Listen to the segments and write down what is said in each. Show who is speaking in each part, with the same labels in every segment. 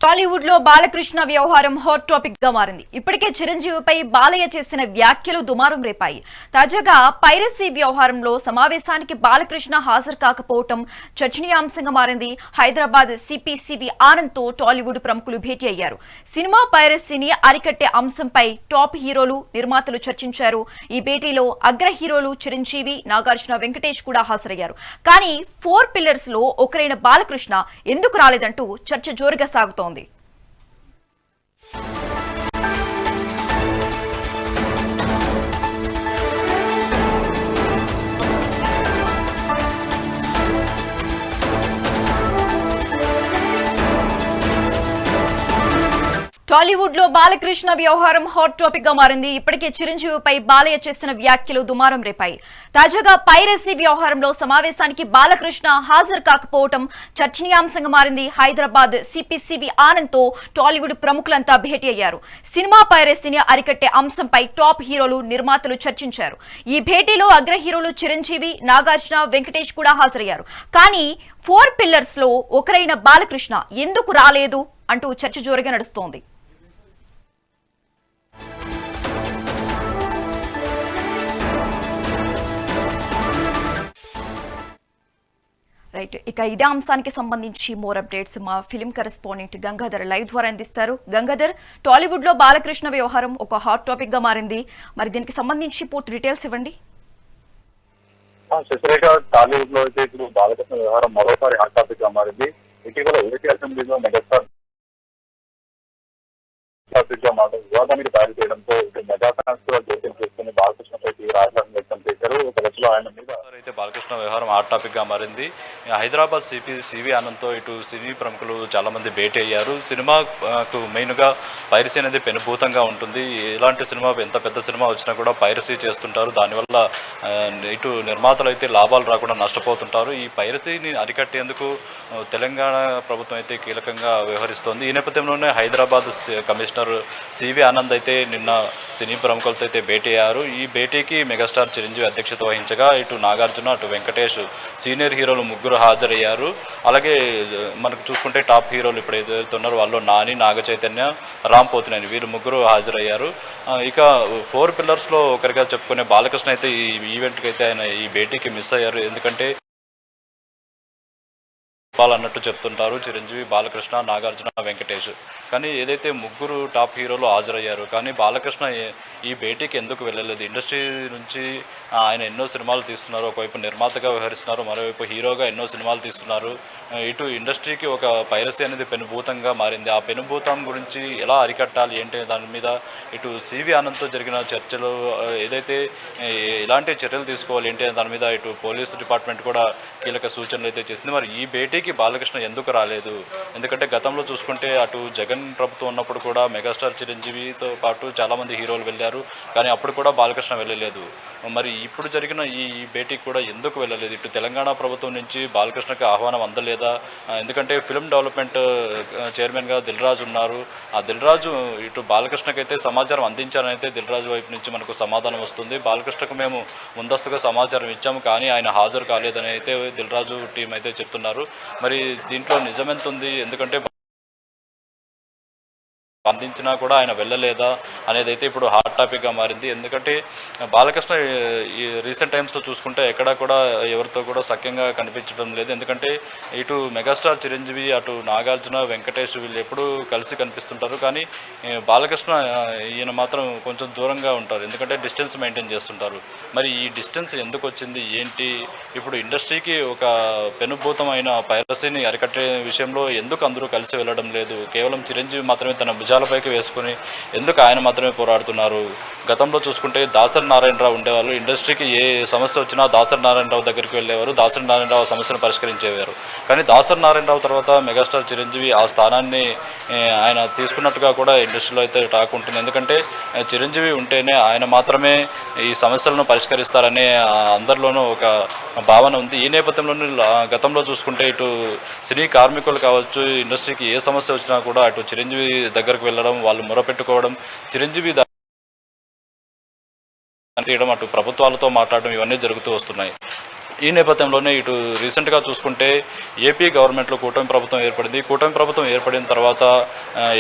Speaker 1: టాలీవుడ్ లో బాలకృష్ణ వ్యవహారం hot topic గా మారింది. ఇప్పటికే చిరంజీవిపై బాలయ్య చేసిన వ్యాఖ్యలు దుమారం రేపాయి. తాజాగా పైరసీ వ్యవహారంలో సమావేశానికి బాలకృష్ణ హాజరు కాకపోవడం చర్చనీయాంశంగా మారింది. హైదరాబాద్ సిపి సివి ఆనంద్ తో టాలీవుడ్ ప్రముఖులు భేటీ అయ్యారు. సినిమా పైరసీని అరికట్టే అంశంపై టాప్ హీరోలు, నిర్మాతలు చర్చించారు. ఈ భేటీలో అగ్ర హీరోలు చిరంజీవి, నాగార్జున, వెంకటేష్ కూడా హాజరయ్యారు. కానీ 4 పిల్లర్స్ లో ఒకరైన బాలకృష్ణ ఎందుకు రాలేదంటూ చర్చ జోరుగా సాగుతోంది. టాలీవుడ్ లో బాలకృష్ణ వ్యవహారం హాట్ టాపిక్ గా మారింది. ఇప్పటికే చిరంజీవిపై బాలయ్య చేసిన వ్యాఖ్యలు దుమారం రేపాయి. తాజాగా పైరసీ వ్యవహారంలో సమావేశానికి బాలకృష్ణ హాజరు కాకపోవడం చర్చనీయాంశంగా మారింది. హైదరాబాద్ సిపి సివి ఆనంద్ తో టాలీవుడ్ ప్రముఖులంతా భేటీ అయ్యారు. సినిమా పైరసీని అరికట్టే అంశంపై టాప్ హీరోలు, నిర్మాతలు చర్చించారు. ఈ భేటీలో అగ్ర హీరోలు చిరంజీవి, నాగార్జున, వెంకటేష్ కూడా హాజరయ్యారు. కానీ 4 పిల్లర్స్ లో ఒకరైన బాలకృష్ణ ఎందుకు రాలేదు అంటూ చర్చ జోరుగా నడుస్తోంది. రైట్, ఇక ఇదే అంశానికి సంబంధించి మోర్ అప్డేట్స్ మా ఫిలిం కరెస్పాండెంట్ గంగాధర్ లైవ్ ద్వారా అందిస్తారు. గంగాధర్, టాలీవుడ్ లో బాలకృష్ణ వ్యవహారం ఒక హాట్ టాపిక్ గా మారింది. మరి దీనికి సంబంధించి పూర్తి డీటెయిల్స్ ఇవ్వండి.
Speaker 2: టాలీవుడ్ లో అయితే ఇప్పుడు బాలకృష్ణ వ్యవహారం మరోసారి హాట్ టాపిక్ గా మారింది. ఇటీవల ఏపీ అసెంబ్లీలో మెగాస్టార్ వివాదానికి దారి చేయడంతో మెగా ఫ్యాన్స్ కూడా జోక్యం చేసుకుని బాలకృష్ణపై ఆగ్రహం వ్యక్తం చేశారు. ఒక దశలో ఆయన మీద
Speaker 3: అయితే బాలకృష్ణ వ్యవహారం హాట్ టాపిక్ గా మారింది. హైదరాబాద్ సిపి సివి ఆనంద్తో ఇటు సినీ ప్రముఖులు చాలా మంది భేటీ అయ్యారు. సినిమాకు మెయిన్గా పైరసీ అనేది పెనుభూతంగా ఉంటుంది. ఎలాంటి సినిమా, ఎంత పెద్ద సినిమా వచ్చినా కూడా పైరసీ చేస్తుంటారు. దానివల్ల ఇటు నిర్మాతలు అయితే లాభాలు రాకుండా నష్టపోతుంటారు. ఈ పైరసీని అరికట్టేందుకు తెలంగాణ ప్రభుత్వం అయితే కీలకంగా వ్యవహరిస్తోంది. ఈ నేపథ్యంలోనే హైదరాబాద్ కమిషనర్ సివి ఆనంద్ అయితే నిన్న సినీ ప్రముఖులతో అయితే భేటీ అయ్యారు. ఈ భేటీకి మెగాస్టార్ చిరంజీవి అధ్యక్షత వహించగా ఇటు నాగార్జున, అటు వెంకటేష్, సీనియర్ హీరోలు ముగ్గురు హాజరయ్యారు. అలాగే మనకు చూసుకుంటే టాప్ హీరోలు ఇప్పుడు ఏదైతే ఉన్నారో వాళ్ళు నాని, నాగ చైతన్య, రామ్ పోతినేని వీరు ముగ్గురు హాజరయ్యారు. ఇక 4 పిల్లర్స్లో ఒకరిగా చెప్పుకునే బాలకృష్ణ అయితే ఈ ఈవెంట్కి అయితే ఆయన ఈ భేటీకి మిస్ అయ్యారు. ఎందుకంటే అన్నట్టు చెప్తుంటారు చిరంజీవి, బాలకృష్ణ, నాగార్జున, వెంకటేష్. కానీ ఏదైతే ముగ్గురు టాప్ హీరోలు హాజరయ్యారు, కానీ బాలకృష్ణ ఈ భేటీకి ఎందుకు వెళ్ళలేదు? ఇండస్ట్రీ నుంచి ఆయన ఎన్నో సినిమాలు తీస్తున్నారు. ఒకవైపు నిర్మాతగా వ్యవహరిస్తున్నారు, మరోవైపు హీరోగా ఎన్నో సినిమాలు తీస్తున్నారు. ఇటు ఇండస్ట్రీకి ఒక పైరసీ అనేది పెనుభూతంగా మారింది. ఆ పెనుభూతం గురించి ఎలా అరికట్టాలి ఏంటి దాని మీద ఇటు సివి ఆనంద్తో జరిగిన చర్చలు, ఏదైతే ఎలాంటి చర్యలు తీసుకోవాలి ఏంటి దాని మీద ఇటు పోలీసు డిపార్ట్మెంట్ కూడా కీలక సూచనలు అయితే చేసింది. మరి ఈ భేటీకి బాలకృష్ణ ఎందుకు రాలేదు? ఎందుకంటే గతంలో చూసుకుంటే అటు జగన్ ప్రభుత్వం ఉన్నప్పుడు కూడా మెగాస్టార్ చిరంజీవితో పాటు చాలామంది హీరోలు వెళ్ళారు, కానీ అప్పుడు కూడా బాలకృష్ణ వెళ్ళలేదు. మరి ఇప్పుడు జరిగిన ఈ భేటీకి కూడా ఎందుకు వెళ్ళలేదు? ఇటు తెలంగాణ ప్రభుత్వం నుంచి బాలకృష్ణకి ఆహ్వానం అందలేదా? ఎందుకంటే ఫిల్మ్ డెవలప్మెంట్ చైర్మన్గా దిల్ రాజు ఉన్నారు. ఆ దిల్ రాజు ఇటు బాలకృష్ణకి అయితే సమాచారం అందించాలని అయితే దిల్ రాజు వైపు నుంచి మనకు సమాధానం వస్తుంది. బాలకృష్ణకు మేము ముందస్తుగా సమాచారం ఇచ్చాము, కానీ ఆయన హాజరు కాలేదని అయితే దిల్ రాజు టీం అయితే చెప్తున్నారు. మరి దీంట్లో నిజమెంత ఉంది? ఎందుకంటే అందించినా కూడా ఆయన వెళ్ళలేదా అనేది అయితే ఇప్పుడు హాట్ టాపిక్గా మారింది. ఎందుకంటే బాలకృష్ణ ఈ రీసెంట్ టైమ్స్లో చూసుకుంటే ఎక్కడా కూడా ఎవరితో కూడా సఖ్యంగా కనిపించడం లేదు. ఎందుకంటే ఇటు మెగాస్టార్ చిరంజీవి, అటు నాగార్జున, వెంకటేష్ వీళ్ళు ఎప్పుడూ కలిసి కనిపిస్తుంటారు, కానీ బాలకృష్ణ ఈయన మాత్రం కొంచెం దూరంగా ఉంటారు. ఎందుకంటే డిస్టెన్స్ మెయింటైన్ చేస్తుంటారు. మరి ఈ డిస్టెన్స్ ఎందుకు వచ్చింది ఏంటి? ఇప్పుడు ఇండస్ట్రీకి ఒక పెనుభూతమైన పైరసీని అరికట్టే విషయంలో ఎందుకు అందరూ కలిసి వెళ్ళడం లేదు? కేవలం చిరంజీవి మాత్రమే తన భుజాలపైకి వేసుకుని ఎందుకు ఆయన మాత్రమే పోరాడుతున్నారు? గతంలో చూసుకుంటే దాసరి నారాయణరావు ఉండేవాళ్ళు. ఇండస్ట్రీకి ఏ సమస్య వచ్చినా దాసరి నారాయణరావు దగ్గరికి వెళ్ళేవారు, దాసరి నారాయణరావు సమస్యను పరిష్కరించేవారు. కానీ దాసరి నారాయణరావు తర్వాత మెగాస్టార్ చిరంజీవి ఆ స్థానాన్ని ఆయన తీసుకున్నట్టుగా కూడా ఇండస్ట్రీలో అయితే టాక్ ఉంటుంది. ఎందుకంటే చిరంజీవి ఉంటేనే ఆయన మాత్రమే ఈ సమస్యలను పరిష్కరిస్తారనే అందరిలోనూ ఒక భావన ఉంది. ఈ నేపథ్యంలోనే గతంలో చూసుకుంటే ఇటు సినీ కార్మికులు కావచ్చు, ఇండస్ట్రీకి ఏ సమస్య వచ్చినా కూడా అటు చిరంజీవి దగ్గరకు వెళ్ళడం, వాళ్ళు మొరపెట్టుకోవడం, చిరంజీవి తీయడం, అటు ప్రభుత్వాలతో మాట్లాడడం, ఇవన్నీ జరుగుతూ వస్తున్నాయి. ఈ నేపథ్యంలోనే ఇటు రీసెంట్గా చూసుకుంటే ఏపీ గవర్నమెంట్లో కూటమి ప్రభుత్వం ఏర్పడింది. కూటమి ప్రభుత్వం ఏర్పడిన తర్వాత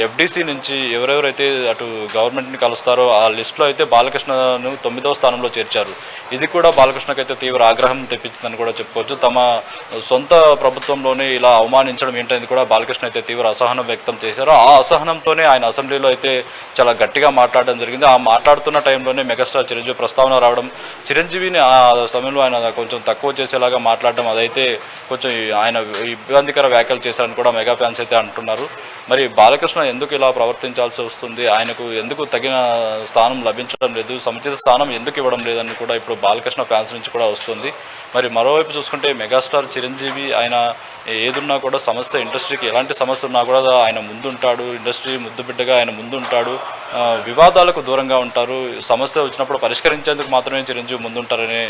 Speaker 3: ఎఫ్డీసీ నుంచి ఎవరెవరైతే అటు గవర్నమెంట్ని కలుస్తారో ఆ లిస్టులో అయితే బాలకృష్ణను 9వ స్థానంలో చేర్చారు. ఇది కూడా బాలకృష్ణకు అయితే తీవ్ర ఆగ్రహం తెప్పించిందని కూడా చెప్పుకోవచ్చు. తమ సొంత ప్రభుత్వంలోనే ఇలా అవమానించడం ఏంటనేది కూడా బాలకృష్ణ అయితే తీవ్ర అసహనం వ్యక్తం చేశారు. ఆ అసహనంతోనే ఆయన అసెంబ్లీలో అయితే చాలా గట్టిగా మాట్లాడడం జరిగింది. ఆ మాట్లాడుతున్న టైంలోనే మెగాస్టార్ చిరంజీవి ప్రస్తావన రావడం, చిరంజీవిని ఆ సమయంలో ఆయన కొంచెం తక్కువ చేసేలాగా మాట్లాడడం, అదైతే కొంచెం ఆయన ఇబ్బందికర వ్యాఖ్యలు చేశారని కూడా మెగా ఫ్యాన్స్ అయితే అంటున్నారు. మరి బాలకృష్ణ ఎందుకు ఇలా ప్రవర్తించాల్సి వస్తుంది, ఆయనకు ఎందుకు తగిన స్థానం లభించడం లేదు, సముచిత స్థానం ఎందుకు ఇవ్వడం లేదని కూడా ఇప్పుడు బాలకృష్ణ ఫ్యాన్స్ నుంచి కూడా వస్తుంది. మరి మరోవైపు చూసుకుంటే మెగాస్టార్ చిరంజీవి ఆయన ఏదున్నా కూడా సమస్య, ఇండస్ట్రీకి ఎలాంటి సమస్య ఉన్నా కూడా ఆయన ముందుంటాడు, ఇండస్ట్రీ ముద్దుబిడ్డగా ఆయన ముందుంటాడు, వివాదాలకు దూరంగా ఉంటారు, సమస్య వచ్చినప్పుడు పరిష్కరించేందుకు మాత్రమే చిరంజీవి ముందుంటారని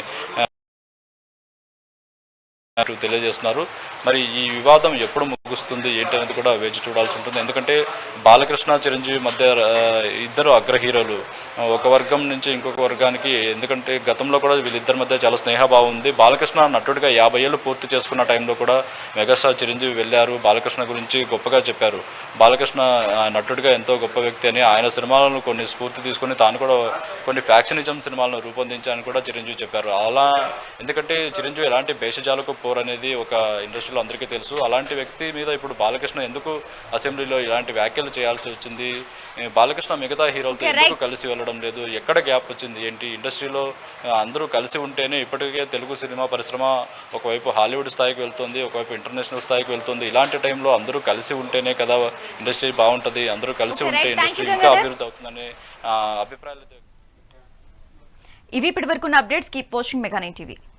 Speaker 3: తెలియజేస్తున్నారు. మరి ఈ వివాదం ఎప్పుడు ముగుస్తుంది ఏంటి అనేది కూడా వేచి చూడాల్సి ఉంటుంది. ఎందుకంటే బాలకృష్ణ చిరంజీవి మధ్య ఇద్దరు అగ్ర హీరోలు, ఒక వర్గం నుంచి ఇంకొక వర్గానికి, ఎందుకంటే గతంలో కూడా వీళ్ళిద్దరి మధ్య చాలా స్నేహభావం ఉంది. బాలకృష్ణ నటుడిగా 50 ఏళ్ళు పూర్తి చేసుకున్న టైంలో కూడా మెగాస్టార్ చిరంజీవి వెళ్ళారు, బాలకృష్ణ గురించి గొప్పగా చెప్పారు. బాలకృష్ణ నటుడిగా ఎంతో గొప్ప వ్యక్తి అని, ఆయన సినిమాలను కొన్ని స్ఫూర్తి తీసుకొని తాను కూడా కొన్ని ఫ్యాక్షనిజం సినిమాలను రూపొందించాలని కూడా చిరంజీవి చెప్పారు. అలా ఎందుకంటే చిరంజీవి ఎలాంటి భేషజాలకు పోర్ అనేది ఒక ఇండస్ట్రీలో అందరికీ తెలుసు. అలాంటి వ్యక్తి మీద ఇప్పుడు బాలకృష్ణ ఎందుకు అసెంబ్లీలో ఇలాంటి వ్యాఖ్యలు చేయాల్సి వచ్చింది, బాలకృష్ణ మిగతా హీరోలతో ఎందుకు కలిసి వెళ్ళడం లేదు, ఎక్కడ గ్యాప్ వచ్చింది ఏంటి, ఇండస్ట్రీలో అందరూ కలిసి ఉంటేనే ఇప్పటికే తెలుగు సినిమా పరిశ్రమ ఒకవైపు హాలీవుడ్ స్థాయికి వెళ్తుంది, ఒకవైపు ఇంటర్నేషనల్ స్థాయికి వెళ్తుంది. ఇలాంటి టైంలో అందరూ కలిసి ఉంటేనే కదా ఇండస్ట్రీ బాగుంటుంది, అందరూ కలిసి ఉంటే ఇండస్ట్రీ ఇంకా అభివృద్ధి అవుతుందనే అభిప్రాయాలు.
Speaker 1: ఇవి ఇప్పటి వరకు ఉన్న updates. Keep watching mega 9 TV.